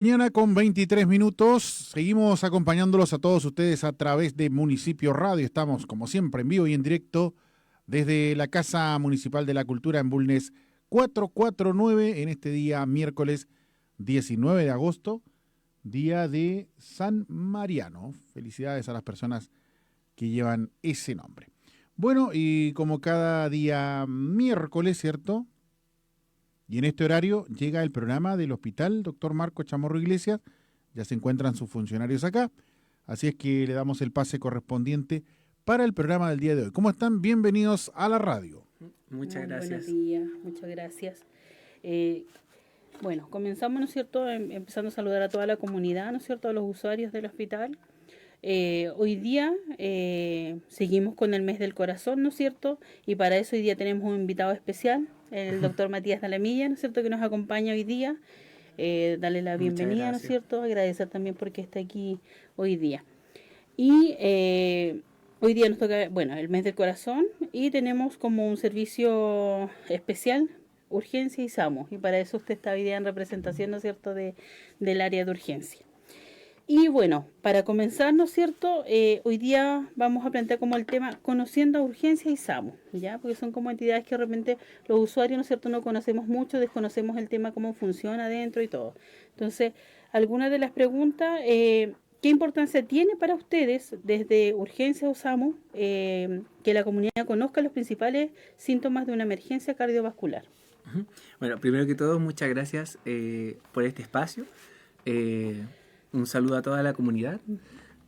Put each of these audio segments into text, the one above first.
Mañana con 23 minutos, seguimos acompañándolos a todos ustedes a través de Municipio Radio. Estamos, como siempre, en vivo y en directo desde la Casa Municipal de la Cultura en Bulnes 449 en este día miércoles 19 de agosto, día de San Mariano. Felicidades a las personas que llevan ese nombre. Bueno, y como cada día miércoles, ¿cierto? Y en este horario llega el programa del Hospital Dr. Marco Chamorro Iglesias. Ya se encuentran sus funcionarios acá. Así es que le damos el pase correspondiente para el programa del día de hoy. ¿Cómo están? Bienvenidos a la radio. Muchas gracias. Buenos días, muchas gracias. Bueno, comenzamos, ¿no es cierto?, empezando a saludar a toda la comunidad, ¿no es cierto?, a los usuarios del hospital. Hoy día seguimos con el mes del corazón, ¿no es cierto? Y para eso hoy día tenemos un invitado especial, el doctor Matías Dalamilla, ¿no es cierto?, que nos acompaña hoy día. Darle la bienvenida, ¿no es cierto? Agradecer también porque está aquí hoy día. Y hoy día nos toca, bueno, el mes del corazón y tenemos como un servicio especial, urgencia y SAMU. Y para eso usted está hoy día en representación, ¿no es cierto?, del área de urgencia. Y bueno, para comenzar, ¿no es cierto?, hoy día vamos a plantear como el tema conociendo a urgencia y SAMU, ¿ya? Porque son como entidades que de repente los usuarios, ¿no es cierto?, no conocemos mucho, desconocemos el tema, cómo funciona dentro y todo. Entonces, algunas de las preguntas, ¿qué importancia tiene para ustedes desde urgencia o SAMU que la comunidad conozca los principales síntomas de una emergencia cardiovascular? Bueno, primero que todo, muchas gracias por este espacio. Un saludo a toda la comunidad.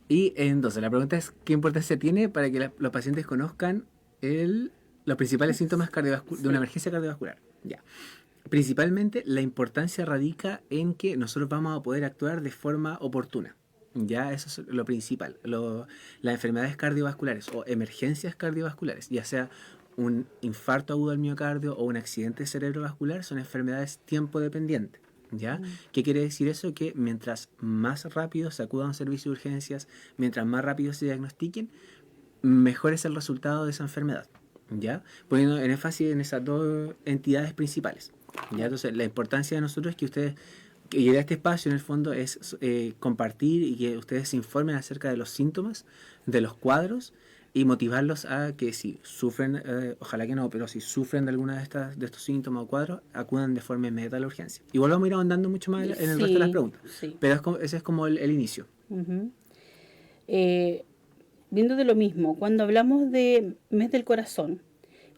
Y entonces, la pregunta es, ¿qué importancia tiene para que los pacientes conozcan los principales síntomas de una emergencia cardiovascular? Ya. Principalmente, la importancia radica en que nosotros vamos a poder actuar de forma oportuna. Ya, eso es lo principal. Las enfermedades cardiovasculares o emergencias cardiovasculares, ya sea un infarto agudo al miocardio o un accidente cerebrovascular, son enfermedades tiempo dependientes. ¿Ya? ¿Qué quiere decir eso? Que mientras más rápido se acuda a un servicio de urgencias, mientras más rápido se diagnostiquen, mejor es el resultado de esa enfermedad. ¿Ya? Poniendo en énfasis en esas dos entidades principales. ¿Ya? Entonces, la importancia de nosotros es que ustedes, y de este espacio en el fondo es compartir y que ustedes se informen acerca de los síntomas, de los cuadros, y motivarlos a que si sufren, ojalá que no, pero si sufren de alguna de estos síntomas o cuadros, acudan de forma inmediata a la urgencia. Igual vamos a ir ahondando mucho más en el resto de las preguntas, pero ese es como el inicio. Viendo de lo mismo, cuando hablamos de mes del corazón,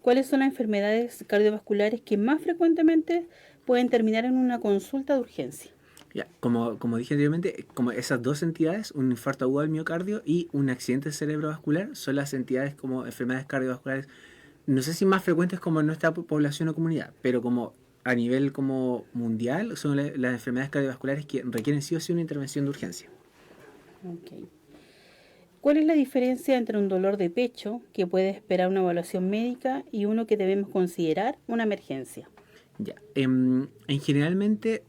¿cuáles son las enfermedades cardiovasculares que más frecuentemente pueden terminar en una consulta de urgencia? Ya, como dije anteriormente, como esas dos entidades, un infarto agudo al miocardio y un accidente cerebrovascular, son las entidades como enfermedades cardiovasculares, no sé si más frecuentes como en nuestra población o comunidad, pero como a nivel como mundial, son las enfermedades cardiovasculares que requieren sí o sí una intervención de urgencia. Okay. ¿Cuál es la diferencia entre un dolor de pecho que puede esperar una evaluación médica y uno que debemos considerar una emergencia? Ya, generalmente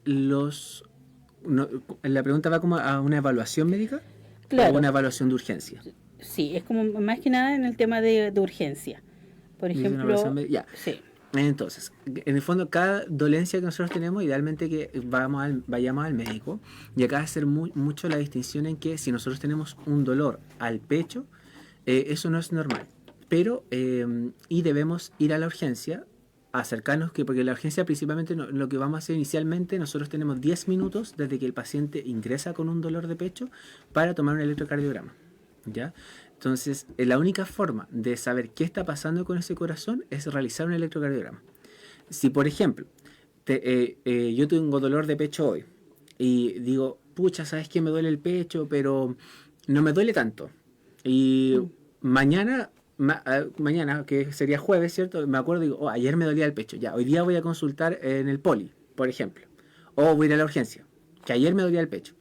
la pregunta va como a una evaluación médica, claro, o una evaluación de urgencia. Sí, es como más que nada en el tema de urgencia. Por ejemplo, ya. Sí. Entonces, en el fondo, cada dolencia que nosotros tenemos, idealmente que vayamos al médico, y acá hacer mucho la distinción en que si nosotros tenemos un dolor al pecho, eso no es normal, pero y debemos ir a la urgencia, acercarnos, porque la urgencia principalmente lo que vamos a hacer inicialmente, nosotros tenemos 10 minutos desde que el paciente ingresa con un dolor de pecho para tomar un electrocardiograma, ¿ya? Entonces, la única forma de saber qué está pasando con ese corazón es realizar un electrocardiograma. Si, por ejemplo, yo tengo dolor de pecho hoy y digo, pucha, ¿sabes qué? Me duele el pecho, pero no me duele tanto. Y mañana, que sería jueves, ¿cierto? Me acuerdo y digo, ayer me dolía el pecho. Ya, hoy día voy a consultar en el poli, por ejemplo. O voy a ir a la urgencia, que ayer me dolía el pecho.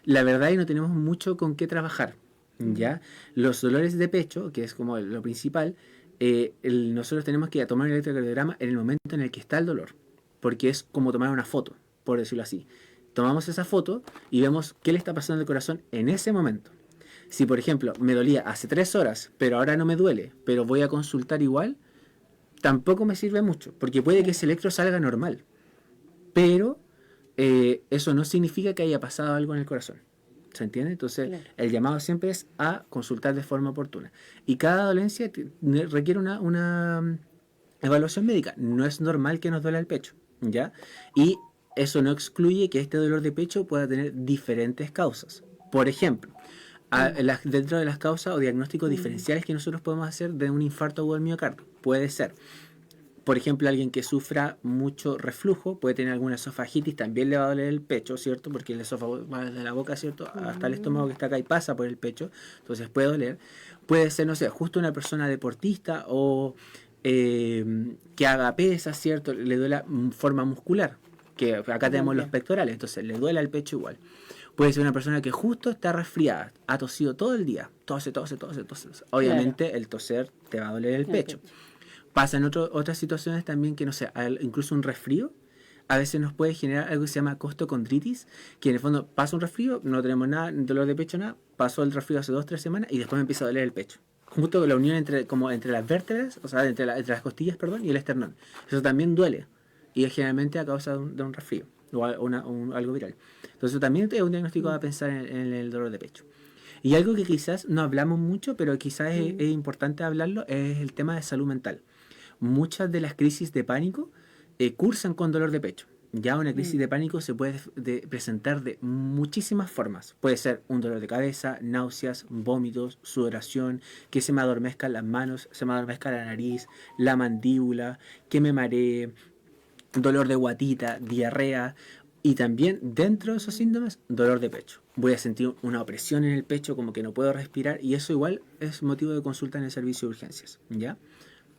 La verdad es que no tenemos mucho con qué trabajar. ¿Ya? Los dolores de pecho, que es como lo principal, nosotros tenemos que tomar el electrocardiograma en el momento en el que está el dolor, porque es como tomar una foto, por decirlo así. Tomamos esa foto y vemos qué le está pasando al corazón en ese momento. Si, por ejemplo, me dolía hace 3 horas, pero ahora no me duele, pero voy a consultar igual, tampoco me sirve mucho, porque puede que ese electro salga normal, pero eso no significa que haya pasado algo en el corazón. ¿Se entiende? Entonces, Claro. el llamado siempre es a consultar de forma oportuna. Y cada dolencia requiere una evaluación médica. No es normal que nos duela el pecho, ¿ya? Y eso no excluye que este dolor de pecho pueda tener diferentes causas. Por ejemplo, dentro de las causas o diagnósticos diferenciales que nosotros podemos hacer de un infarto agudo del miocardio, puede ser, por ejemplo, alguien que sufra mucho reflujo, puede tener alguna esofagitis, también le va a doler el pecho, ¿cierto? Porque el esófago va desde la boca, ¿cierto? Hasta el estómago que está acá y pasa por el pecho, entonces puede doler. Puede ser, no sé, justo una persona deportista o que haga pesas, ¿cierto? Le duele forma muscular, que acá tenemos los pectorales, entonces le duele el pecho igual. Puede ser una persona que justo está resfriada, ha tosido todo el día, tose. Obviamente el toser te va a doler el pecho. Pasa en otras situaciones también que, no sé, incluso un resfrío a veces nos puede generar algo que se llama costocondritis, que en el fondo pasa un resfrío, no tenemos nada, dolor de pecho, nada, pasó el resfrío hace 2-3 semanas y después me empieza a doler el pecho. Justo la unión entre las vértebras, o sea, entre las costillas, perdón, y el esternón. Eso también duele y es generalmente a causa de un resfrío o algo viral. Entonces eso también es un diagnóstico a pensar en el dolor de pecho. Y algo que quizás no hablamos mucho, pero quizás es importante hablarlo, es el tema de salud mental. Muchas de las crisis de pánico cursan con dolor de pecho. Ya una crisis de pánico se puede presentar de muchísimas formas. Puede ser un dolor de cabeza, náuseas, vómitos, sudoración, que se me adormezcan las manos, se me adormezca la nariz, la mandíbula, que me maree, dolor de guatita, diarrea. Y también dentro de esos síntomas, dolor de pecho. Voy a sentir una opresión en el pecho, como que no puedo respirar, y eso igual es motivo de consulta en el servicio de urgencias. ¿Ya?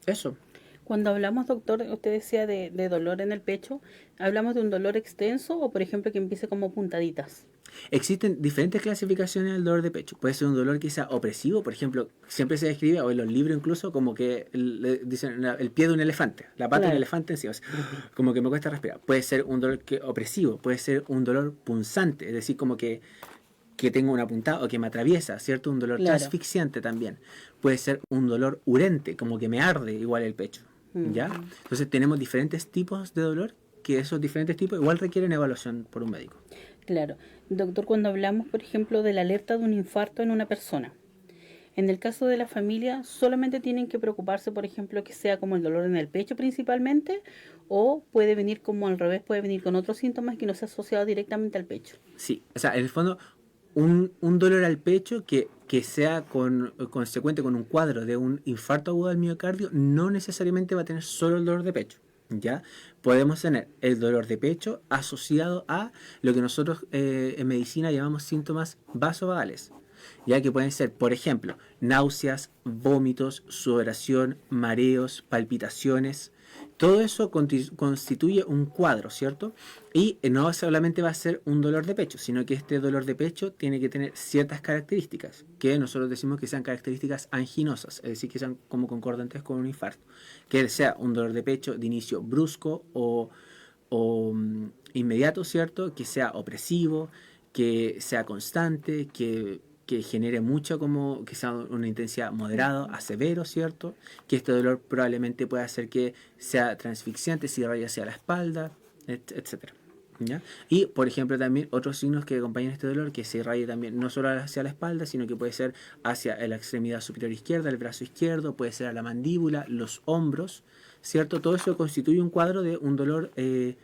Eso. Cuando hablamos, doctor, usted decía de dolor en el pecho, ¿hablamos de un dolor extenso o, por ejemplo, que empiece como puntaditas? Existen diferentes clasificaciones del dolor de pecho. Puede ser un dolor que sea opresivo, por ejemplo, siempre se describe, o en los libros incluso, como que le dicen el pie de un elefante, la pata de un elefante encima, como que me cuesta respirar. Puede ser un dolor opresivo, puede ser un dolor punzante, es decir, como que tengo una puntada o que me atraviesa, ¿cierto? Un dolor asfixiante también. Puede ser un dolor urente, como que me arde igual el pecho, ¿ya? Entonces tenemos diferentes tipos de dolor, que esos diferentes tipos igual requieren evaluación por un médico. Claro. Doctor, cuando hablamos, por ejemplo, de la alerta de un infarto en una persona, en el caso de la familia, solamente tienen que preocuparse, por ejemplo, que sea como el dolor en el pecho principalmente, o puede venir como al revés, puede venir con otros síntomas que no se asociado directamente al pecho. Sí, o sea, en el fondo, un dolor al pecho que sea consecuente con un cuadro de un infarto agudo del miocardio, no necesariamente va a tener solo el dolor de pecho. ¿Ya? Podemos tener el dolor de pecho asociado a lo que nosotros en medicina llamamos síntomas vasovagales, ya que pueden ser, por ejemplo, náuseas, vómitos, sudoración, mareos, palpitaciones. Todo eso constituye un cuadro, ¿cierto? Y no solamente va a ser un dolor de pecho, sino que este dolor de pecho tiene que tener ciertas características, que nosotros decimos que sean características anginosas, es decir, que sean como concordantes con un infarto. Que sea un dolor de pecho de inicio brusco o inmediato, ¿cierto? Que sea opresivo, que sea constante, que genere mucho, como que sea una intensidad moderada a severo, ¿cierto? Que este dolor probablemente pueda hacer que sea transfixiante, si irradia hacia la espalda, etcétera. ¿Ya? Y, por ejemplo, también otros signos que acompañan este dolor, que se irradia también no solo hacia la espalda, sino que puede ser hacia la extremidad superior izquierda, el brazo izquierdo, puede ser a la mandíbula, los hombros, ¿cierto? Todo eso constituye un cuadro de un dolor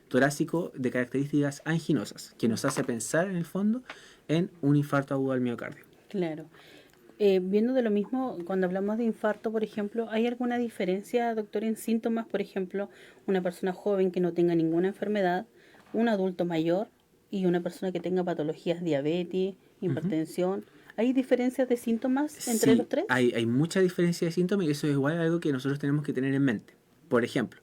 torácico de características anginosas, que nos hace pensar, en el fondo, en un infarto agudo al miocardio. Claro. Viendo de lo mismo, cuando hablamos de infarto, por ejemplo, ¿hay alguna diferencia, doctor, en síntomas? Por ejemplo, una persona joven que no tenga ninguna enfermedad, un adulto mayor y una persona que tenga patologías, diabetes, hipertensión. ¿Hay diferencias de síntomas entre los tres? Hay mucha diferencia de síntomas y eso es igual algo que nosotros tenemos que tener en mente. Por ejemplo,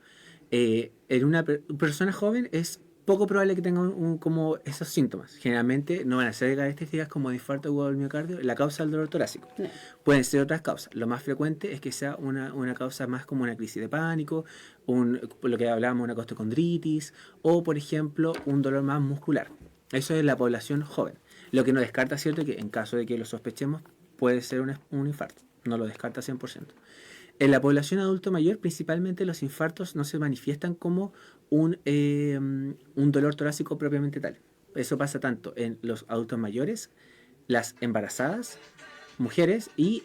en una persona joven es poco probable que tengan como esos síntomas. Generalmente no van a ser características como de infarto agudo del miocardio, la causa del dolor torácico. No. Pueden ser otras causas. Lo más frecuente es que sea una causa más como una crisis de pánico, lo que hablábamos, una costocondritis, o por ejemplo, un dolor más muscular. Eso es la población joven. Lo que no descarta, ¿cierto?, que en caso de que lo sospechemos, puede ser un infarto. No lo descarta 100%. En la población adulto mayor, principalmente los infartos no se manifiestan como un dolor torácico propiamente tal. Eso pasa tanto en los adultos mayores, las embarazadas, mujeres y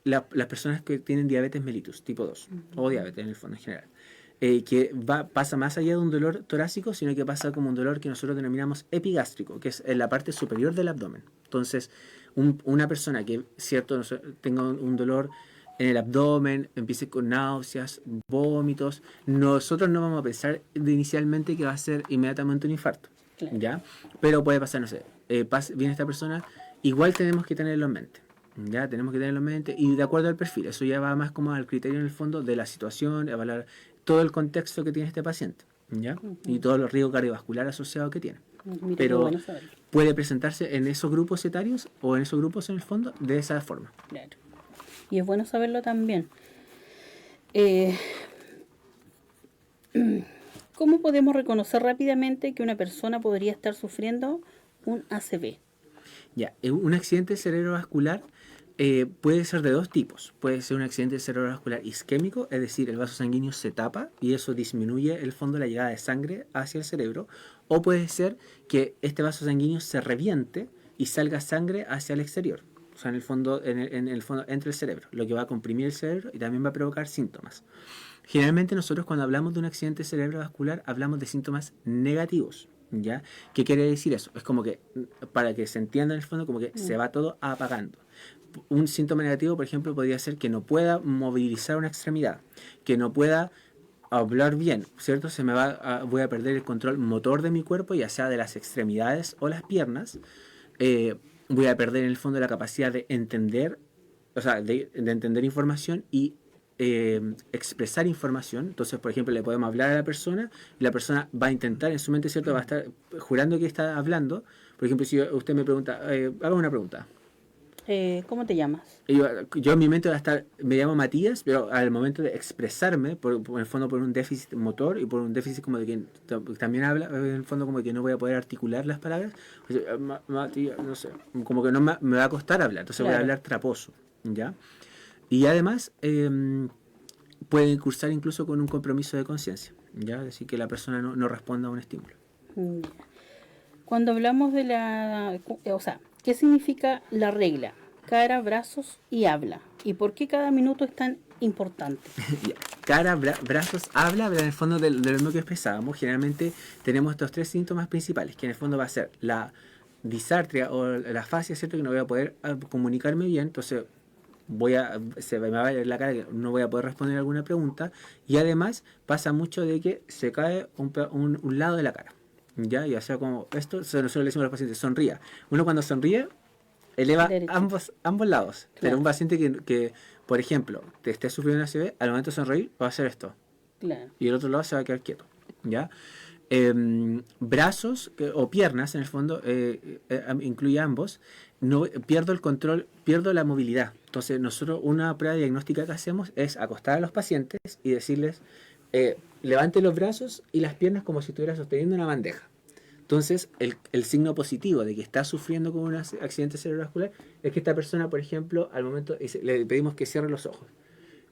las personas que tienen diabetes mellitus tipo 2 o diabetes en el fondo en general. Que pasa más allá de un dolor torácico, sino que pasa como un dolor que nosotros denominamos epigástrico, que es en la parte superior del abdomen. Entonces, una persona que cierto tenga un dolor en el abdomen, empiece con náuseas, vómitos, nosotros no vamos a pensar inicialmente que va a ser inmediatamente un infarto, Claro. ¿ya? Pero puede pasar, no sé, viene esta persona, igual tenemos que tenerlo en mente. Ya tenemos que tenerlo en mente y de acuerdo al perfil, eso ya va más como al criterio en el fondo de la situación, evaluar todo el contexto que tiene este paciente, ¿ya? Y todo el riesgo cardiovascular asociado que tiene. Mira, qué Pero bueno saberlo. puede presentarse en esos grupos etarios o en esos grupos en el fondo de esa forma. Claro. Y es bueno saberlo también. Eh, ¿Cómo podemos reconocer rápidamente que una persona podría estar sufriendo un ACV? Ya, un accidente cerebrovascular puede ser de dos tipos. Puede ser un accidente cerebrovascular isquémico, es decir, el vaso sanguíneo se tapa y eso disminuye el fondo de la llegada de sangre hacia el cerebro. O puede ser que este vaso sanguíneo se reviente y salga sangre hacia el exterior. O sea, en el fondo entre el cerebro, lo que va a comprimir el cerebro y también va a provocar síntomas. Generalmente nosotros cuando hablamos de un accidente cerebrovascular hablamos de síntomas negativos. ¿Ya? ¿Qué quiere decir eso? Es como que, para que se entienda en el fondo, como que se va todo apagando. Un síntoma negativo, por ejemplo, podría ser que no pueda movilizar una extremidad, que no pueda hablar bien, ¿cierto? Voy a perder el control motor de mi cuerpo, ya sea de las extremidades o las piernas. Voy a perder en el fondo la capacidad de entender, o sea, de entender información y expresar información. Entonces, por ejemplo, le podemos hablar a la persona y la persona va a intentar en su mente, ¿cierto? Va a estar jurando que está hablando. Por ejemplo, si usted me pregunta, haga una pregunta. ¿Cómo te llamas? Yo en mi mente me llamo Matías, pero al momento de expresarme, en el fondo por un déficit motor y por un déficit como de que también habla, en el fondo como de que no voy a poder articular las palabras, Matías, no sé, como que no me va a costar hablar, entonces voy a hablar traposo, ¿ya? Y además puede cursar incluso con un compromiso de conciencia, ¿ya? Es decir, que la persona no responda a un estímulo. Cuando hablamos de ¿qué significa la regla? Cara, brazos y habla. ¿Y por qué cada minuto es tan importante? Cara, brazos, habla, pero en el fondo de lo mismo que expresábamos, generalmente tenemos estos tres síntomas principales, que en el fondo va a ser la disartria o la fascia, ¿cierto? Que no voy a poder comunicarme bien, entonces se me va a ver la cara que no voy a poder responder alguna pregunta, y además pasa mucho de que se cae un lado de la cara, ya sea como esto, nosotros le decimos a los pacientes, sonría. Uno cuando sonríe eleva ambos lados, claro. Pero un paciente que, por ejemplo, te esté sufriendo una ACV, al momento de sonreír va a hacer esto, claro. Y el otro lado se va a quedar quieto, ¿ya? Brazos o piernas, en el fondo, incluye ambos. No pierdo el control, pierdo la movilidad. Entonces, nosotros una prueba diagnóstica que hacemos es acostar a los pacientes y decirles, levante los brazos y las piernas como si estuviera sosteniendo una bandeja. Entonces, el signo positivo de que está sufriendo con un accidente cerebrovascular es que esta persona, por ejemplo, al momento le pedimos que cierre los ojos.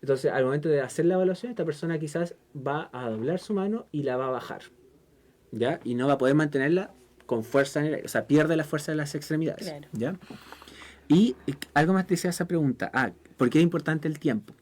Entonces, al momento de hacer la evaluación, esta persona quizás va a doblar su mano y la va a bajar, ¿ya? Y no va a poder mantenerla con fuerza en el aire, o sea, pierde la fuerza de las extremidades, claro. ¿Ya? Y algo más decía esa pregunta, ¿por qué es importante el tiempo?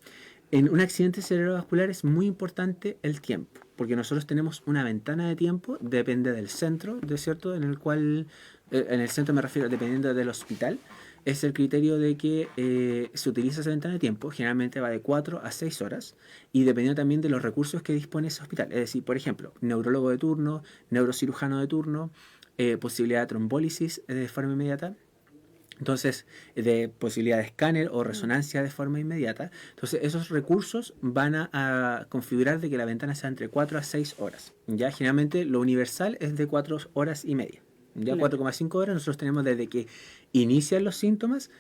En un accidente cerebrovascular es muy importante el tiempo, porque nosotros tenemos una ventana de tiempo, depende del centro, ¿de cierto? En el cual, en el centro me refiero, dependiendo del hospital, es el criterio de que se utiliza esa ventana de tiempo, generalmente va de 4 a 6 horas, y dependiendo también de los recursos que dispone ese hospital. Es decir, por ejemplo, neurólogo de turno, neurocirujano de turno, posibilidad de trombólisis de forma inmediata, entonces de posibilidad de escáner o resonancia de forma inmediata. Entonces esos recursos van a configurar de que la ventana sea entre 4 a 6 horas. Ya generalmente lo universal es de 4 horas y media. Ya 4,5 horas nosotros tenemos desde que inician los síntomas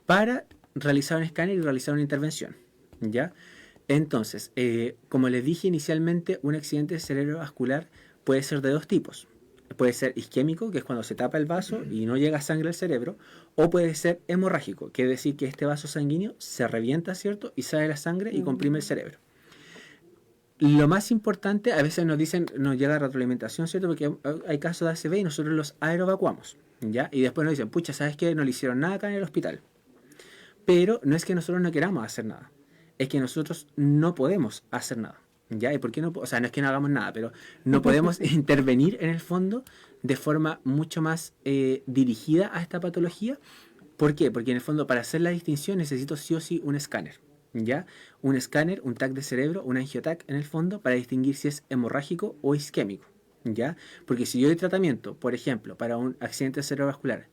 para realizar un escáner y realizar una intervención. ¿Ya? Entonces, como les dije inicialmente, un accidente cerebrovascular puede ser de dos tipos. Puede ser isquémico, que es cuando se tapa el vaso y no llega sangre al cerebro, o puede ser hemorrágico, que es decir que este vaso sanguíneo se revienta, ¿cierto? Y sale la sangre y comprime el cerebro. Lo más importante, a veces nos dicen, nos llega retroalimentación, ¿cierto? Porque hay casos de ACV y nosotros los aerovacuamos, ¿ya? Y después nos dicen, pucha, ¿sabes qué? No le hicieron nada acá en el hospital. Pero no es que nosotros no queramos hacer nada, es que nosotros no podemos hacer nada, ¿ya? ¿Y por qué no? O sea, no es que no hagamos nada, pero no podemos intervenir en el fondo de forma mucho más dirigida a esta patología. ¿Por qué? Porque en el fondo, para hacer la distinción, necesito sí o sí un escáner. ¿Ya? Un escáner, un TAC de cerebro, un angioTAC en el fondo, para distinguir si es hemorrágico o isquémico. ¿Ya? Porque si yo doy tratamiento, por ejemplo, para un accidente cerebrovascular,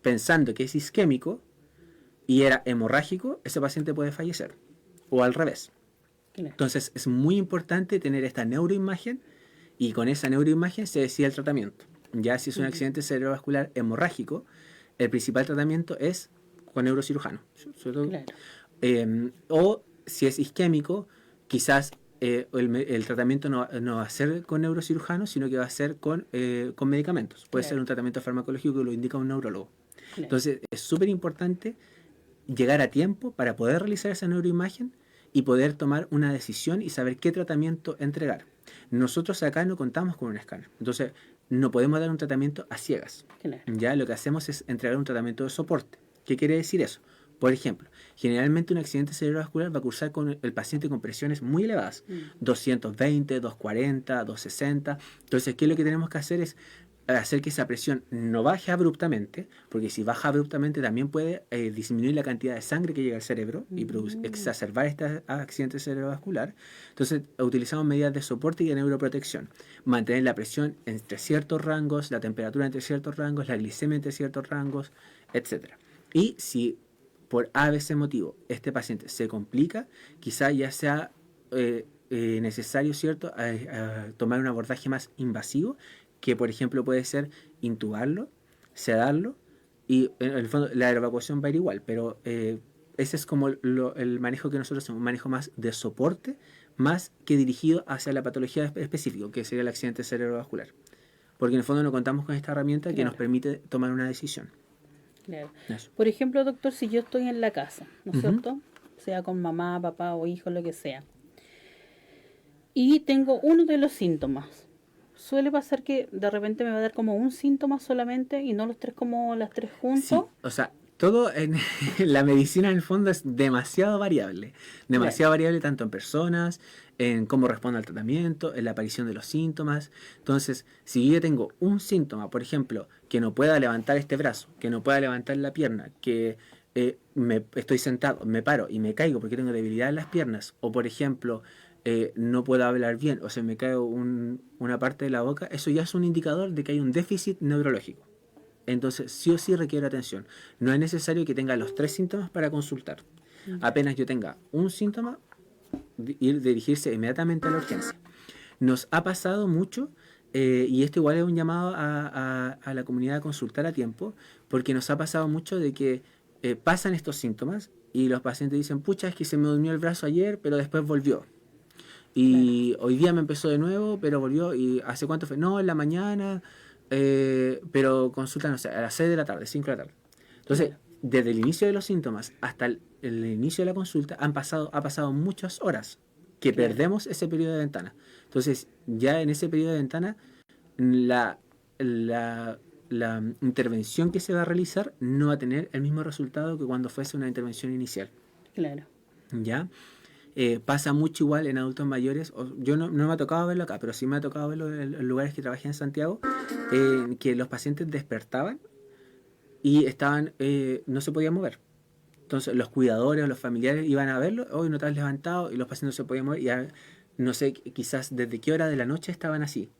pensando que es isquémico y era hemorrágico, ese paciente puede fallecer. O al revés. Claro. Entonces es muy importante tener esta neuroimagen y con esa neuroimagen se decide el tratamiento. Ya si es un accidente cerebrovascular hemorrágico, el principal tratamiento es con neurocirujano. Claro. O si es isquémico, quizás el tratamiento no va a ser con neurocirujano, sino que va a ser con medicamentos. Puede ser un tratamiento farmacológico que lo indica un neurólogo. Claro. Entonces es súper importante llegar a tiempo para poder realizar esa neuroimagen y poder tomar una decisión y saber qué tratamiento entregar. Nosotros acá no contamos con un escáner, entonces no podemos dar un tratamiento a ciegas. Claro. Ya lo que hacemos es entregar un tratamiento de soporte. ¿Qué quiere decir eso? Por ejemplo, generalmente un accidente cerebrovascular va a cursar con el paciente con presiones muy elevadas, 220, 240, 260. Entonces, ¿qué es lo que tenemos que hacer? Es hacer que esa presión no baje abruptamente, porque si baja abruptamente también puede disminuir la cantidad de sangre que llega al cerebro y exacerbar este accidente cerebrovascular. Entonces utilizamos medidas de soporte y de neuroprotección. Mantener la presión entre ciertos rangos, la temperatura entre ciertos rangos, la glicemia entre ciertos rangos, etc. Y si por A, B, C motivo este paciente se complica, quizá ya sea necesario, ¿cierto?, tomar un abordaje más invasivo, que por ejemplo puede ser intubarlo, sedarlo, y en el fondo la evacuación va a ir igual, pero ese es como el manejo que nosotros hacemos, un manejo más de soporte, más que dirigido hacia la patología específica, que sería el accidente cerebrovascular. Porque en el fondo no contamos con esta herramienta que nos permite tomar una decisión. Claro. Por ejemplo, doctor, si yo estoy en la casa, ¿no es cierto? Sea con mamá, papá o hijo, lo que sea, y tengo uno de los síntomas, suele pasar que de repente me va a dar como un síntoma solamente y no los tres, como las tres juntos. Sí, o sea, todo en la medicina en el fondo es demasiado variable. Demasiado variable tanto en personas, en cómo responde al tratamiento, en la aparición de los síntomas. Entonces, si yo tengo un síntoma, por ejemplo, que no pueda levantar este brazo, que no pueda levantar la pierna, que estoy sentado, me paro y me caigo porque tengo debilidad en las piernas, o por ejemplo, no puedo hablar bien o se me cae una parte de la boca, eso ya es un indicador de que hay un déficit neurológico. Entonces, sí o sí requiere atención. No es necesario que tenga los tres síntomas para consultar. Apenas yo tenga un síntoma, dirigirse inmediatamente a la urgencia. Nos ha pasado mucho, y esto igual es un llamado a la comunidad a consultar a tiempo, porque nos ha pasado mucho de que pasan estos síntomas y los pacientes dicen, pucha, es que se me durmió el brazo ayer, pero después volvió. Y hoy día me empezó de nuevo, pero volvió. ¿Y hace cuánto fue? No, en la mañana, pero consulta, no sé, a las 6 de la tarde, 5 de la tarde. Entonces, desde el inicio de los síntomas hasta el inicio de la consulta ha pasado muchas horas que perdemos ese periodo de ventana. Entonces, ya en ese periodo de ventana, la intervención que se va a realizar no va a tener el mismo resultado que cuando fuese una intervención inicial. Claro. ¿Ya? Pasa mucho igual en adultos mayores. Yo no me ha tocado verlo acá, pero sí me ha tocado verlo en lugares que trabajé en Santiago, que los pacientes despertaban y estaban no se podían mover. Entonces los cuidadores o los familiares iban a verlo, hoy no te has levantado, y los pacientes no se podían mover, y ya, no sé, quizás desde qué hora de la noche estaban así.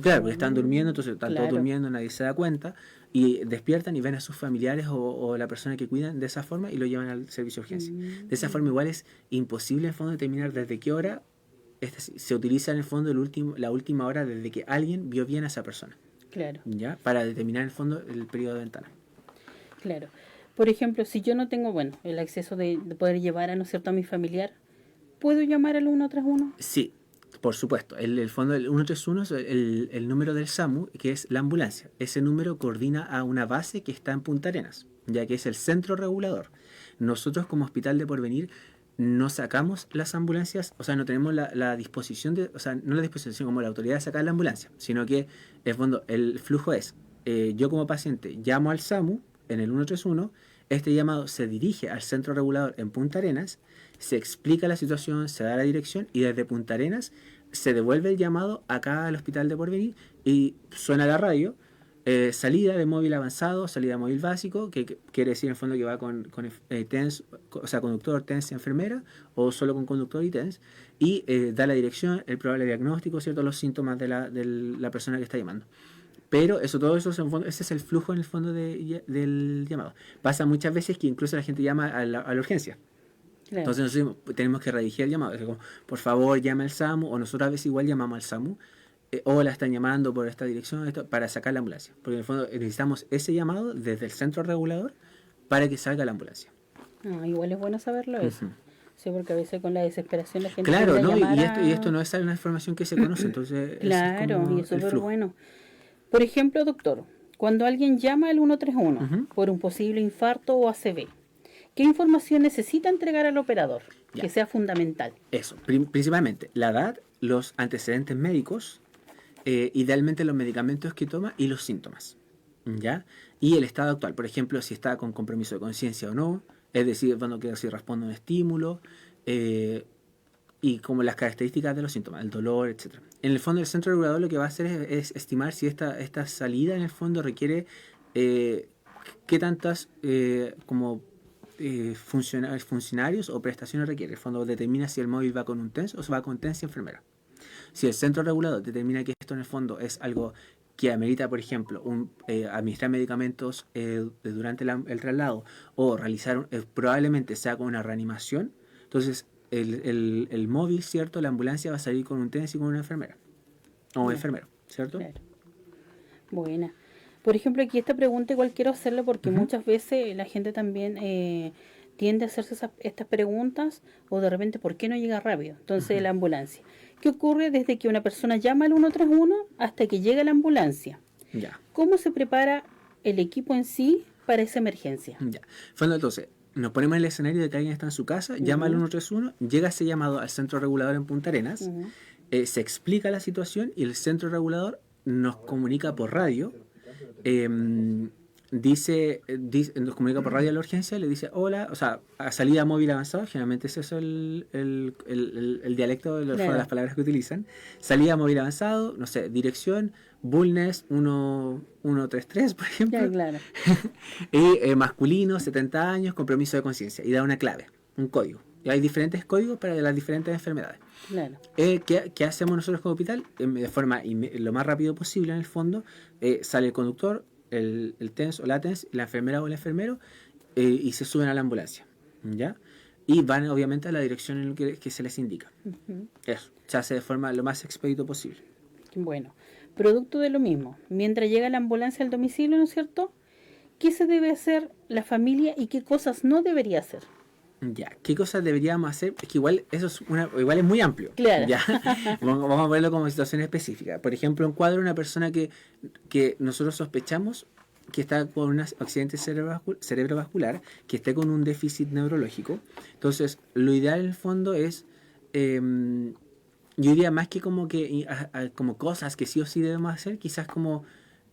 Claro, porque están durmiendo, entonces están todos durmiendo, nadie se da cuenta, y despiertan y ven a sus familiares o la persona que cuidan de esa forma y lo llevan al servicio de urgencia. De esa forma igual es imposible en el fondo determinar desde qué hora se utiliza en el fondo la última hora desde que alguien vio bien a esa persona. Claro. ¿Ya? Para determinar en el fondo el periodo de ventana. Claro. Por ejemplo, si yo no tengo, el acceso de poder llevar a, ¿no es cierto?, a mi familiar, ¿puedo llamar al 131? Sí. Por supuesto, el fondo del 131 es el número del SAMU, que es la ambulancia. Ese número coordina a una base que está en Punta Arenas, ya que es el centro regulador. Nosotros como Hospital de Porvenir no sacamos las ambulancias, o sea, no tenemos la disposición de, o sea, no la disposición como la autoridad de sacar la ambulancia, sino que en el fondo el flujo es, yo como paciente llamo al SAMU en el 131, este llamado se dirige al centro regulador en Punta Arenas, se explica la situación, se da la dirección y desde Punta Arenas se devuelve el llamado acá al hospital de Porvenir y suena la radio. Salida de móvil avanzado, salida de móvil básico, que quiere decir en el fondo que va con TENS, o sea, conductor, TENS, enfermera, o solo con conductor y TENS, y da la dirección, el probable diagnóstico, ¿cierto? Los síntomas de la persona que está llamando. Pero todo eso, en el fondo, ese es el flujo en el fondo del llamado. Pasa muchas veces que incluso la gente llama a la urgencia. Claro. Entonces nosotros tenemos que redirigir el llamado. Es como, por favor, llame al SAMU, o nosotros a veces igual llamamos al SAMU, o la están llamando por esta dirección para sacar la ambulancia. Porque en el fondo necesitamos ese llamado desde el centro regulador para que salga la ambulancia. Igual es bueno saberlo eso. Sí, porque a veces con la desesperación la gente... Claro, ¿no? Y esto no es una información que se conoce, entonces... Claro, y es súper bueno. Por ejemplo, doctor, cuando alguien llama al 131 por un posible infarto o ACV, ¿qué información necesita entregar al operador? Ya. Que sea fundamental. Eso, principalmente la edad, los antecedentes médicos, idealmente los medicamentos que toma y los síntomas, ¿ya? Y el estado actual, por ejemplo, si está con compromiso de conciencia o no, es decir, bueno, que si responde a un estímulo, y como las características de los síntomas, el dolor, etc. En el fondo, el centro regulador lo que va a hacer es estimar si esta salida en el fondo requiere qué tantas funcionarios o prestaciones requiere. El fondo determina si el móvil va con un TENS o se va con TENS y enfermera. Si el centro regulador determina que esto en el fondo es algo que amerita, por ejemplo, administrar medicamentos durante el traslado o realizar, probablemente sea con una reanimación, entonces el móvil, ¿cierto? La ambulancia va a salir con un TENS y con una enfermera o un enfermero, ¿cierto? Claro. Buena. Por ejemplo, aquí esta pregunta igual quiero hacerla porque muchas veces la gente también tiende a hacerse estas preguntas o de repente, ¿por qué no llega rápido? Entonces, la ambulancia. ¿Qué ocurre desde que una persona llama al 131 hasta que llega la ambulancia? Ya. ¿Cómo se prepara el equipo en sí para esa emergencia? Ya. Bueno, entonces, nos ponemos en el escenario de que alguien está en su casa, llama al 131, llega ese llamado al centro regulador en Punta Arenas, se explica la situación y el centro regulador nos comunica por radio, nos comunica por radio a la urgencia, le dice hola, o sea, a salida móvil avanzado, generalmente es eso el dialecto de las palabras que utilizan, salida móvil avanzado, no sé, dirección, Bulnes 133, por ejemplo, ya, claro. Y masculino, 70 años, compromiso de conciencia, y da una clave, un código. Y hay diferentes códigos para las diferentes enfermedades. Claro. ¿Qué hacemos nosotros como hospital? De forma lo más rápido posible, en el fondo, sale el conductor, el TENS o la TENS, la enfermera o el enfermero, y se suben a la ambulancia, ¿ya? Y van obviamente a la dirección en que se les indica. Eso, se hace de forma lo más expedito posible. Bueno, producto de lo mismo, mientras llega la ambulancia al domicilio, ¿no es cierto? ¿Qué se debe hacer la familia y qué cosas no debería hacer? Ya, ¿qué cosas deberíamos hacer? Es que igual eso es igual es muy amplio. Claro. ¿Ya? Vamos a verlo como situación específica. Por ejemplo, un cuadro de una persona que nosotros sospechamos que está con un accidente cerebrovascular, que esté con un déficit neurológico. Entonces, lo ideal en el fondo es, yo diría más que como cosas que sí o sí debemos hacer, quizás como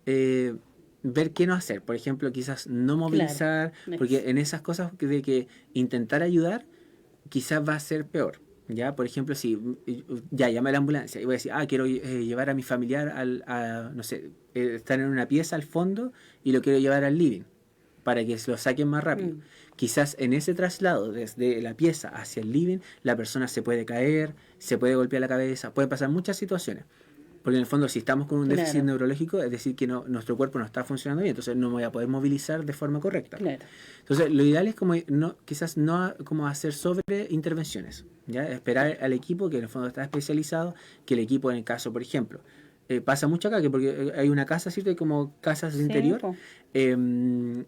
ver qué no hacer. Por ejemplo, quizás no movilizar, claro, porque en esas cosas de que intentar ayudar, quizás va a ser peor. ¿Ya? Por ejemplo, si ya llamé a la ambulancia y voy a decir, quiero llevar a mi familiar no sé, estar en una pieza al fondo y lo quiero llevar al living para que se lo saquen más rápido. Quizás en ese traslado desde la pieza hacia el living, la persona se puede caer, se puede golpear la cabeza, pueden pasar muchas situaciones. Porque en el fondo, si estamos con un déficit neurológico, es decir, que nuestro cuerpo no está funcionando bien, entonces no me voy a poder movilizar de forma correcta. Claro. Entonces, lo ideal es quizás no como hacer sobre intervenciones, ¿ya? Esperar al equipo que en el fondo está especializado, que el equipo en el caso, por ejemplo, pasa mucho acá, porque hay una casa, ¿cierto? Hay como casas de interior. El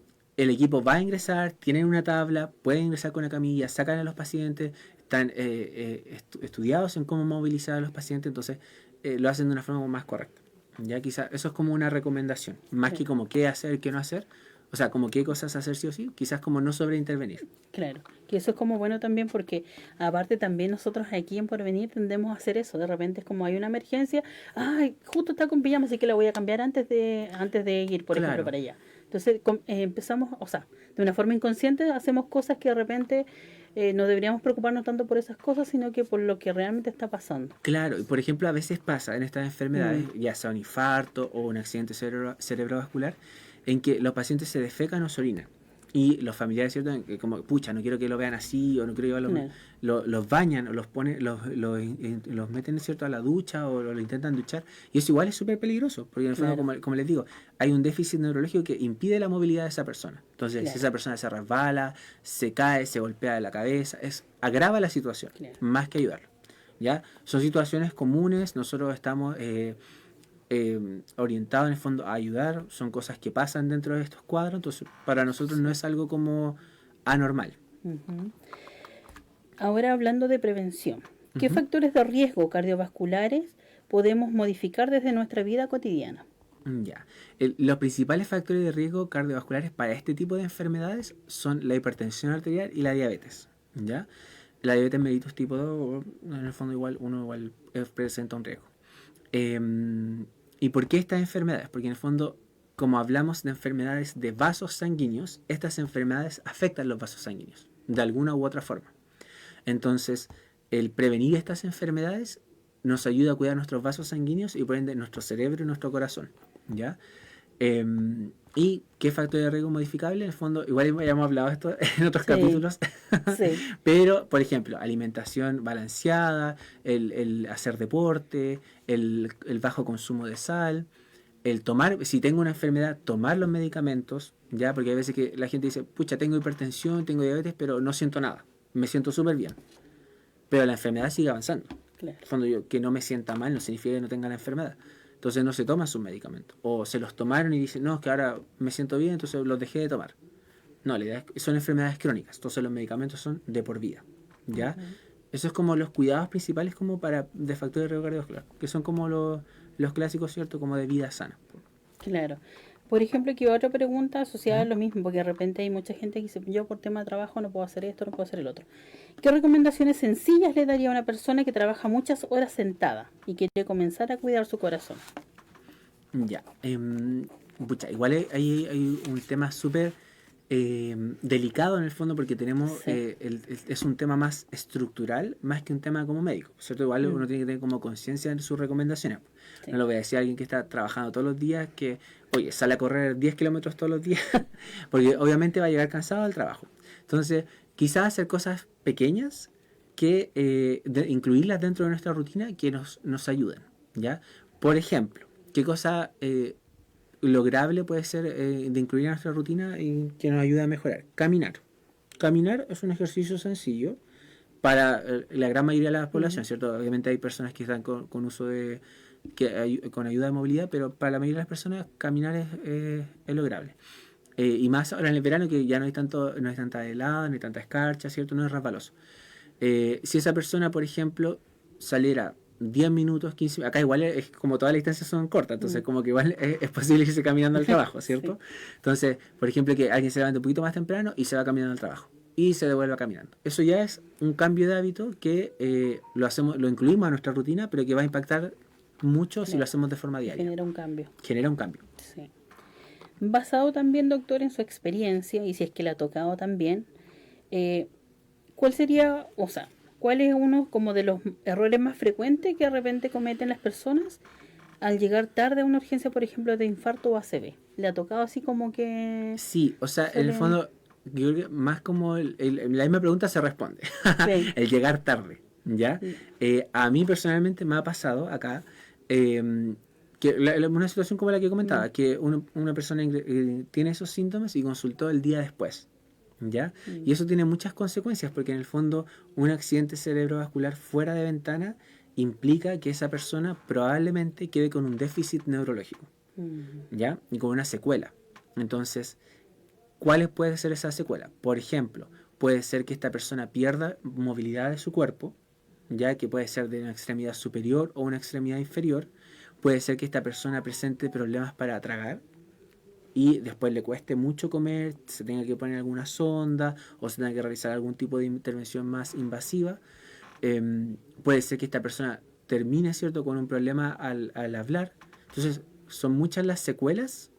equipo va a ingresar, tienen una tabla, pueden ingresar con una camilla, sacan a los pacientes, están estudiados en cómo movilizar a los pacientes, entonces lo hacen de una forma más correcta. Ya quizás eso es como una recomendación, más que como qué hacer, qué no hacer, O sea, como qué cosas hacer sí o sí, quizás como no sobreintervenir. Claro, que eso es como bueno también porque aparte también nosotros aquí en Porvenir tendemos a hacer eso, de repente es como hay una emergencia, ay, justo está con pijama, así que la voy a cambiar antes de ir, por ejemplo, Claro, para allá. Entonces empezamos, o sea, de una forma inconsciente hacemos cosas que de repente no deberíamos preocuparnos tanto por esas cosas, sino que por lo que realmente está pasando. claro. Y por ejemplo, a veces pasa en estas enfermedades, Mm, ya sea un infarto o un accidente cerebrovascular, en que los pacientes se defecan o se orinan. Y los familiares, ¿cierto? Como, pucha, no quiero que lo vean así, o no quiero que claro, los bañan, o los ponen, los meten, ¿cierto?, a la ducha, o lo intentan duchar. Y eso igual es súper peligroso, porque en el fondo, claro, como les digo, hay un déficit neurológico que impide la movilidad de esa persona. Entonces, si claro, esa persona se resbala, se cae, se golpea de la cabeza, agrava la situación, claro. más que ayudarlo. ¿Ya? Son situaciones comunes, nosotros estamos orientados en el fondo a ayudar, son cosas que pasan dentro de estos cuadros, entonces para nosotros no Sí. es algo como anormal. Ujú. Ahora hablando de prevención, ¿qué Ujú. factores de riesgo cardiovasculares podemos modificar desde nuestra vida cotidiana? Ya. Los principales factores de riesgo cardiovasculares para este tipo de enfermedades son la hipertensión arterial y la diabetes. ¿Ya? La diabetes mellitus tipo 2, en el fondo uno igual presenta un riesgo. ¿Y por qué estas enfermedades? Porque en el fondo, como hablamos de enfermedades de vasos sanguíneos, estas enfermedades afectan los vasos sanguíneos, de alguna u otra forma. Entonces, el prevenir estas enfermedades nos ayuda a cuidar nuestros vasos sanguíneos y por ende nuestro cerebro y nuestro corazón. ¿Ya? ¿Y qué factor de riesgo modificable? En el fondo, igual ya hemos hablado de esto en otros Sí, capítulos, sí, pero, por ejemplo, alimentación balanceada, el hacer deporte, el bajo consumo de sal, el tomar, si tengo una enfermedad, tomar los medicamentos, ya, porque hay veces que la gente dice, pucha, tengo hipertensión, tengo diabetes, pero no siento nada, me siento súper bien, pero la enfermedad sigue avanzando. En claro. el fondo, yo que no me sienta mal no significa que no tenga la enfermedad. Entonces no se toman sus medicamentos. O se los tomaron y dicen, no, es que ahora me siento bien, entonces los dejé de tomar. No, la idea es que son enfermedades crónicas, entonces los medicamentos son de por vida. ¿Ya? Ujú. Eso es como los cuidados principales como para de factores de riesgo cardiovascular, que son como los clásicos, ¿cierto? Como de vida sana. Claro. Por ejemplo, aquí otra pregunta asociada a Ujú. lo mismo, porque de repente hay mucha gente que dice, yo por tema de trabajo no puedo hacer esto, no puedo hacer el otro. ¿Qué recomendaciones sencillas le daría a una persona que trabaja muchas horas sentada y quiere comenzar a cuidar su corazón? Ya. Pucha, igual hay un tema súper delicado en el fondo porque tenemos Sí. es un tema más estructural más que un tema como médico, ¿cierto? Igual Mm, uno tiene que tener como conciencia en sus recomendaciones. No sí. lo voy a decir a alguien que está trabajando todos los días que, oye, sale a correr 10 kilómetros todos los días, porque obviamente va a llegar cansado al trabajo. Entonces, quizás hacer cosas pequeñas que incluirlas dentro de nuestra rutina que nos ayuden, ¿ya? Por ejemplo, ¿qué cosa lograble puede ser de incluir en nuestra rutina y que nos ayude a mejorar? Caminar. Caminar es un ejercicio sencillo para la gran mayoría de la Mm, población, ¿cierto? Obviamente hay personas que están con uso de, con ayuda de movilidad, pero para la mayoría de las personas caminar es lograble. Y más ahora en el verano que ya no hay tanta helada, no hay tanta escarcha, ¿cierto? No es resbaloso. Si esa persona, por ejemplo, saliera 10 minutos, 15 acá igual es como todas las distancias son cortas, entonces mm. como que igual es posible irse caminando al trabajo, Sí, ¿cierto? Entonces, por ejemplo, que alguien se levante un poquito más temprano y se va caminando al trabajo y se devuelva caminando. Eso ya es un cambio de hábito que lo incluimos a nuestra rutina, pero que va a impactar mucho si lo claro. hacemos de forma Que diaria. genera un cambio. Genera un cambio. Sí. Basado también, doctor, en su experiencia, y si es que le ha tocado también, eh, ¿cuál sería, o sea, cuál es uno como de los errores más frecuentes que de repente cometen las personas al llegar tarde a una urgencia, por ejemplo, de infarto o ACV? ¿Le ha tocado así como que Sí, o sea, en el suelen... fondo, yo creo que más como la misma pregunta se responde. Sí. El llegar tarde, ¿ya? Mm, A mí personalmente me ha pasado acá que una situación como la que mm, comentaba, que una persona tiene esos síntomas y consultó el día después, ¿ya? mm, Y eso tiene muchas consecuencias porque en el fondo un accidente cerebrovascular fuera de ventana implica que esa persona probablemente quede con un déficit neurológico, mm, ¿ya? Y con una secuela. Entonces, ¿cuáles puede ser esa secuela? Por ejemplo, puede ser que esta persona pierda movilidad de su cuerpo, ya que puede ser de una extremidad superior o una extremidad inferior. Puede ser que esta persona presente problemas para tragar, y después le cueste mucho comer, se tenga que poner alguna sonda o se tenga que realizar algún tipo de intervención más invasiva, puede ser que esta persona termine, ¿cierto?, con un problema al hablar. Entonces, son muchas las secuelas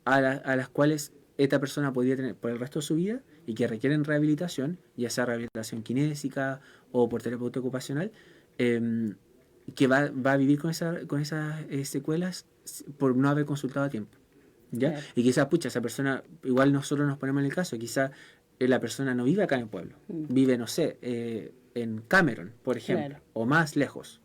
a las cuales esta persona podría tener por el resto de su vida y que requieren rehabilitación, ya sea rehabilitación kinésica o por terapeuta ocupacional, que va a vivir con esas secuelas por no haber consultado a tiempo. ¿Ya? Claro. Y quizás, pucha, esa persona, igual nosotros nos ponemos en el caso, quizás la persona no vive acá en el pueblo, vive, no sé, en Cameron, por ejemplo, Claro. o más lejos.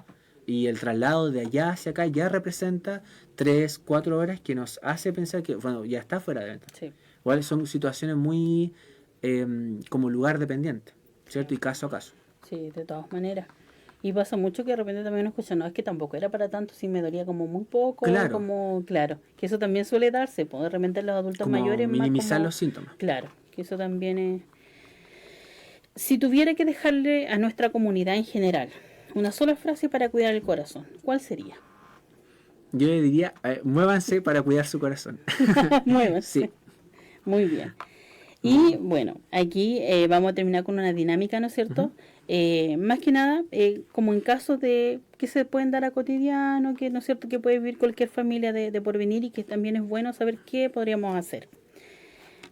Y el traslado de allá hacia acá ya representa 3, 4 horas que nos hace pensar que, bueno, ya está fuera de venta. Sí. Igual son situaciones muy como lugar dependiente, ¿cierto? Y caso a caso. Sí, de todas maneras. Y pasa mucho que de repente también uno escucha, no, es que tampoco era para tanto, si me dolía como muy poco, Claro. como, claro, que eso también suele darse, pues de repente en los adultos Como mayores más minimizar como, los síntomas. claro, que eso también es... Si tuviera que dejarle a nuestra comunidad en general una sola frase para cuidar el corazón, ¿cuál sería? Yo le diría, muévanse para cuidar su corazón. Muévanse. Sí. Muy bien. Y bueno, aquí vamos a terminar con una dinámica, ¿no es cierto? Más que nada, como en casos de que se pueden dar a cotidiano, que no es cierto que puede vivir cualquier familia de porvenir y que también es bueno saber qué podríamos hacer.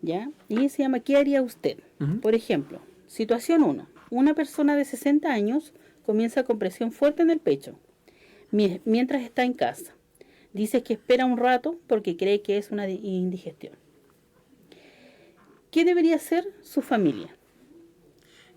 ¿Ya? Y se llama ¿qué haría usted? Por ejemplo, situación 1. Una persona de 60 años comienza con presión fuerte en el pecho mientras está en casa. Dice que espera un rato porque cree que es una indigestión. ¿Qué debería hacer su familia?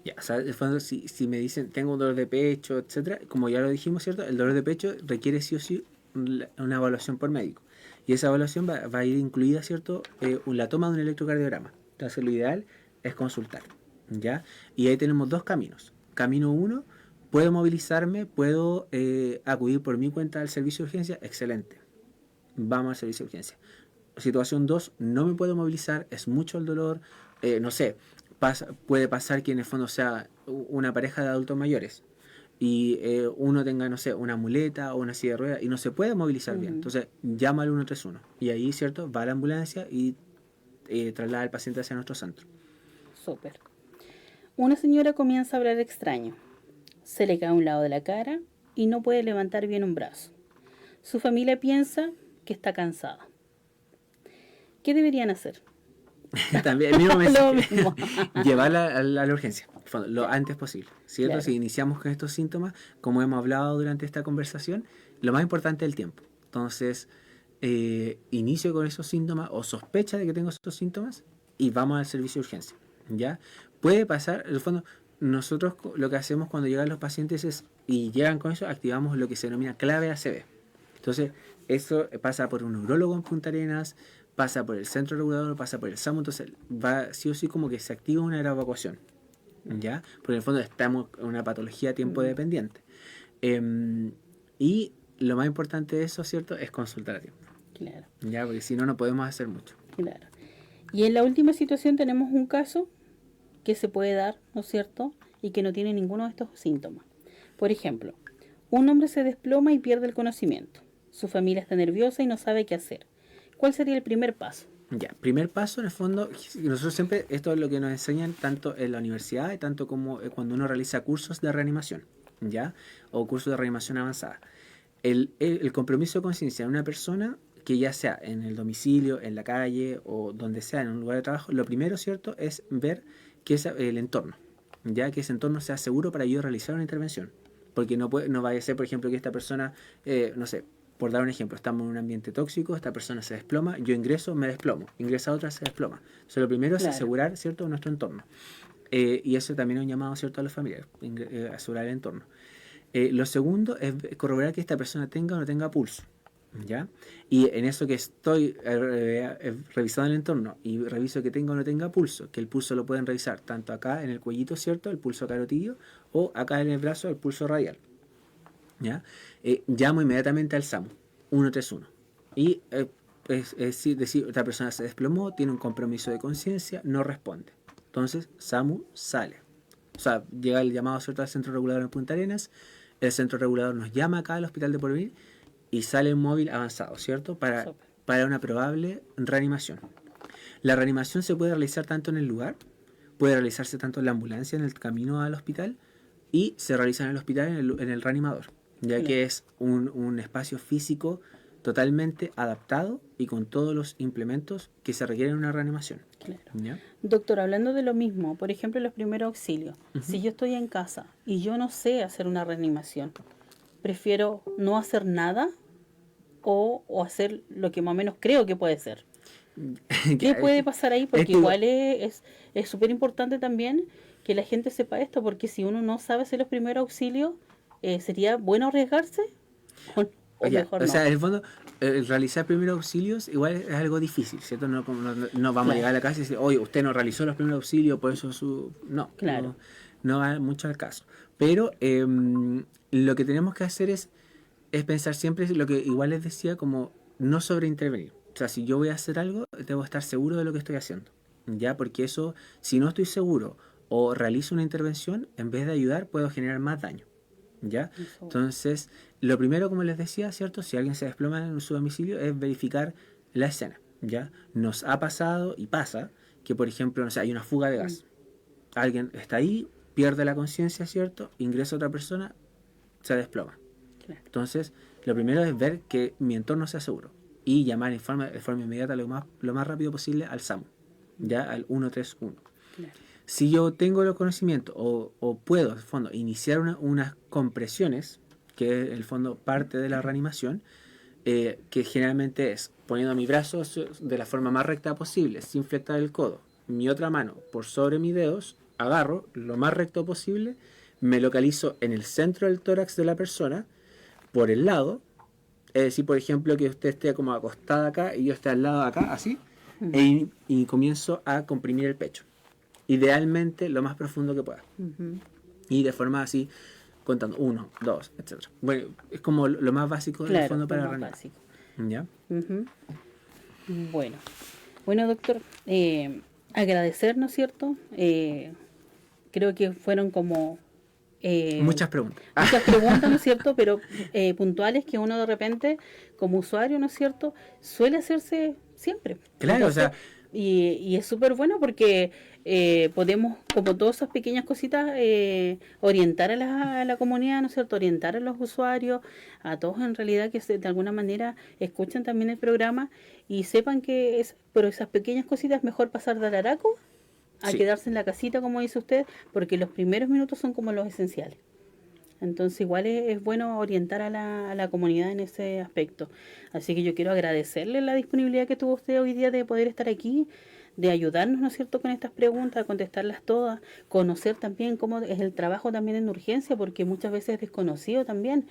Ya, o sea, de fondo, si me dicen tengo un dolor de pecho, etcétera, como ya lo dijimos, ¿cierto? El dolor de pecho requiere sí o sí una evaluación por médico. Y esa evaluación va a ir incluida, ¿cierto? La toma de un electrocardiograma. Entonces, lo ideal es consultar, ¿ya? Y ahí tenemos dos caminos. Camino 1, puedo movilizarme, puedo acudir por mi cuenta al servicio de urgencia, excelente. Vamos al servicio de urgencia. Situación 2, no me puedo movilizar, es mucho el dolor, no sé, puede pasar que en el fondo sea una pareja de adultos mayores y uno tenga, no sé, una muleta o una silla de ruedas y no se puede movilizar bien. Entonces, llama al 131 y ahí, ¿cierto? Va a la ambulancia y traslada al paciente hacia nuestro centro. Súper. Una señora comienza a hablar extraño. Se le cae a un lado de la cara y no puede levantar bien un brazo. Su familia piensa que está cansada. ¿Qué deberían hacer? También el mismo Lo mensaje. mismo. Llevarla a la urgencia, lo antes posible, ¿cierto? Claro. Si iniciamos con estos síntomas, como hemos hablado durante esta conversación, lo más importante es el tiempo. Entonces, inicio con esos síntomas o sospecha de que tengo esos síntomas y vamos al servicio de urgencia, ¿ya? Puede pasar, en el fondo, nosotros lo que hacemos cuando llegan los pacientes es, y llegan con eso, activamos lo que se denomina clave ACV. Entonces, eso pasa por un neurólogo en Punta Arenas, pasa por el centro regulador, pasa por el SAMU, entonces va sí o sí como que se activa una evacuación, ¿ya? Porque en el fondo estamos en una patología tiempo dependiente. Y lo más importante de eso, ¿cierto?, es consultar a tiempo. Claro. ¿Ya? Porque si no, no podemos hacer mucho. Claro. Y en la última situación tenemos un caso que se puede dar, ¿no es cierto?, y que no tiene ninguno de estos síntomas. Por ejemplo, un hombre se desploma y pierde el conocimiento. Su familia está nerviosa y no sabe qué hacer. ¿Cuál sería el primer paso? Ya, primer paso, en el fondo, nosotros siempre, esto es lo que nos enseñan tanto en la universidad, tanto como cuando uno realiza cursos de reanimación, ¿ya? O cursos de reanimación avanzada. El compromiso de conciencia de una persona que ya sea en el domicilio, en la calle o donde sea, en un lugar de trabajo, lo primero, ¿cierto?, es ver que es el entorno, ya que ese entorno sea seguro para yo realizar una intervención. Porque no vaya a ser, por ejemplo, que esta persona, no sé, por dar un ejemplo, estamos en un ambiente tóxico, esta persona se desploma, yo ingreso, me desplomo, ingresa otra, se desploma. Entonces, lo primero es asegurar, ¿cierto?, nuestro entorno. Y eso también es un llamado, ¿cierto?, a los familiares, asegurar el entorno. Lo segundo es corroborar que esta persona tenga o no tenga pulso, ¿ya? Y en eso que estoy revisando el entorno y reviso que tenga o no tenga pulso, que el pulso lo pueden revisar tanto acá en el cuellito, ¿cierto?, el pulso carotidio, o acá en el brazo, el pulso radial, ¿ya? Llamo inmediatamente al SAMU 131 y es decir, esta persona se desplomó, tiene un compromiso de conciencia, no responde. Entonces SAMU sale, o sea, llega el llamado, ¿cierto?, al centro regulador en Punta Arenas, el centro regulador nos llama acá al hospital de Porvenir y sale un móvil avanzado, ¿cierto?, para para una probable reanimación. La reanimación se puede realizar tanto en el lugar, puede realizarse tanto en la ambulancia, en el camino al hospital, y se realiza en el hospital en el reanimador, ya que es un espacio físico totalmente adaptado y con todos los implementos que se requieren en una reanimación. Claro. ¿Ya? Doctor, hablando de lo mismo, por ejemplo, los primeros auxilios. Si yo estoy en casa y yo no sé hacer una reanimación, prefiero no hacer nada o hacer lo que más o menos creo que puede ser. ¿Qué puede pasar ahí? Porque igual es súper importante también que la gente sepa esto, porque si uno no sabe hacer los primeros auxilios, ¿sería bueno arriesgarse? ¿O mejor no? O sea, en el fondo, realizar primeros auxilios igual es algo difícil, ¿cierto? No vamos a llegar a la casa y decir, oye, usted no realizó los primeros auxilios, por eso No, claro. no va mucho al caso. Pero lo que tenemos que hacer es pensar siempre lo que igual les decía, como no sobreintervenir. O sea, si yo voy a hacer algo, debo estar seguro de lo que estoy haciendo, ¿ya? Porque eso, si no estoy seguro o realizo una intervención, en vez de ayudar, puedo generar más daño, ¿ya? Entonces, lo primero, como les decía, ¿cierto? Si alguien se desploma en su domicilio, es verificar la escena, ¿ya? Nos ha pasado y pasa que, por ejemplo, no sé, hay una fuga de gas. Alguien está ahí, pierde la conciencia, ¿cierto? Ingresa otra persona, se desploma. Entonces, lo primero es ver que mi entorno sea seguro y llamar de forma inmediata lo más rápido posible al SAMU, ya al 131. Claro. Si yo tengo los conocimientos o puedo, en el fondo, iniciar unas compresiones, que es, en el fondo, parte de la reanimación, que generalmente es poniendo mi brazo de la forma más recta posible, sin fletar el codo, mi otra mano por sobre mis dedos, agarro lo más recto posible, me localizo en el centro del tórax de la persona, por el lado, es decir, por ejemplo, que usted esté como acostada acá y yo esté al lado de acá, así, y comienzo a comprimir el pecho. Idealmente lo más profundo que pueda. Y de forma así, contando 1, 2, etc. Bueno, es como lo más básico en el fondo para reanimar. ¿Ya? Bueno, doctor, agradecer, ¿no es cierto? Creo que fueron como... muchas preguntas. Muchas preguntas, ¿no es cierto? Pero puntuales que uno de repente, como usuario, ¿no es cierto?, suele hacerse siempre. Claro, entonces, o sea... Y es súper bueno porque podemos, como todas esas pequeñas cositas, orientar a la comunidad, ¿no es cierto?, orientar a los usuarios, a todos en realidad que de alguna manera escuchan también el programa y sepan que por esas pequeñas cositas es mejor pasar de Araraco a quedarse en la casita, como dice usted, porque los primeros minutos son como los esenciales. Entonces igual es bueno orientar a la comunidad en ese aspecto. Así que yo quiero agradecerle la disponibilidad que tuvo usted hoy día de poder estar aquí, de ayudarnos, ¿no es cierto?, con estas preguntas, a contestarlas todas, conocer también cómo es el trabajo también en urgencia, porque muchas veces es desconocido también.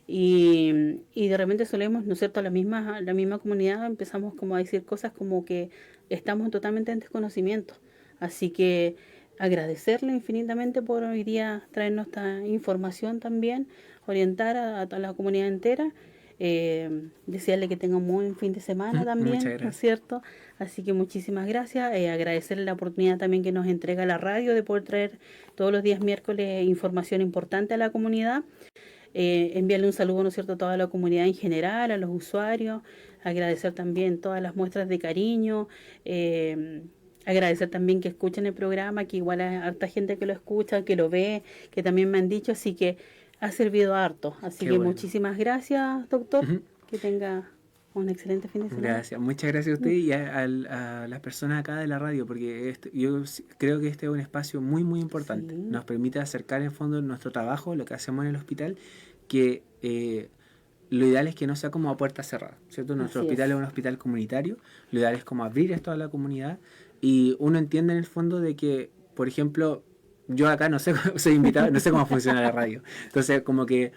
Y de repente solemos, ¿no es cierto?, la misma comunidad empezamos como a decir cosas como que estamos totalmente en desconocimiento. Así que agradecerle infinitamente por hoy día traernos esta información también, orientar a la comunidad entera, desearle que tenga un buen fin de semana también, ¿no es cierto? Así que muchísimas gracias, agradecerle la oportunidad también que nos entrega la radio de poder traer todos los días miércoles información importante a la comunidad. Enviarle un saludo, ¿no es cierto?, a toda la comunidad en general, a los usuarios, agradecer también todas las muestras de cariño, agradecer también que escuchen el programa, que igual hay harta gente que lo escucha, que lo ve, que también me han dicho, así que ha servido harto. Así que bueno, muchísimas gracias, doctor. Que tenga un excelente fin de semana. Gracias, muchas gracias a usted y a las personas acá de la radio, porque yo creo que este es un espacio muy, muy importante. Nos permite acercar en fondo nuestro trabajo, lo que hacemos en el hospital, que lo ideal es que no sea como a puerta cerrada, ¿cierto? Nuestro hospital es un hospital comunitario, lo ideal es como abrir esto a la comunidad. Y uno entiende en el fondo de que, por ejemplo, yo acá no sé, soy invitado, no sé cómo funciona la radio. Entonces, como que,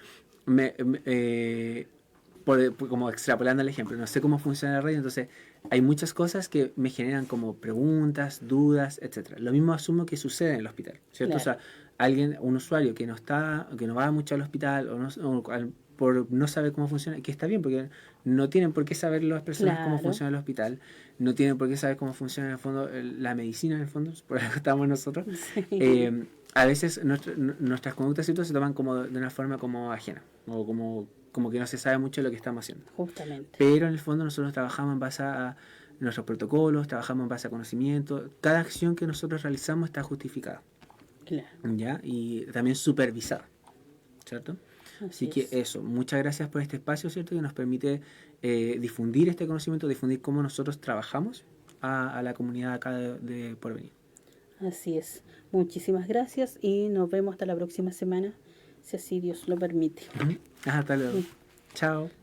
como extrapolando el ejemplo, no sé cómo funciona la radio, entonces hay muchas cosas que me generan como preguntas, dudas, etcétera. Lo mismo asumo que sucede en el hospital, ¿cierto? Claro. O sea, un usuario que no va mucho al hospital por no saber cómo funciona, que está bien, porque no tienen por qué saber las personas cómo funciona el hospital, no tienen por qué saber cómo funciona en el fondo la medicina, en el fondo, por eso estamos nosotros. A veces nuestras conductas se toman como de una forma como ajena, o como como que no se sabe mucho de lo que estamos haciendo. Justamente. Pero en el fondo nosotros trabajamos en base a nuestros protocolos, trabajamos en base a conocimiento. Cada acción que nosotros realizamos está justificada, Claro. ¿ya? Y también supervisada, ¿cierto? Así que es. eso, muchas gracias por este espacio, ¿cierto? Que nos permite difundir este conocimiento, difundir cómo nosotros trabajamos a la comunidad acá de Porvenir. Así es. Muchísimas gracias y nos vemos hasta la próxima semana, si así Dios lo permite. Hasta luego. Chao.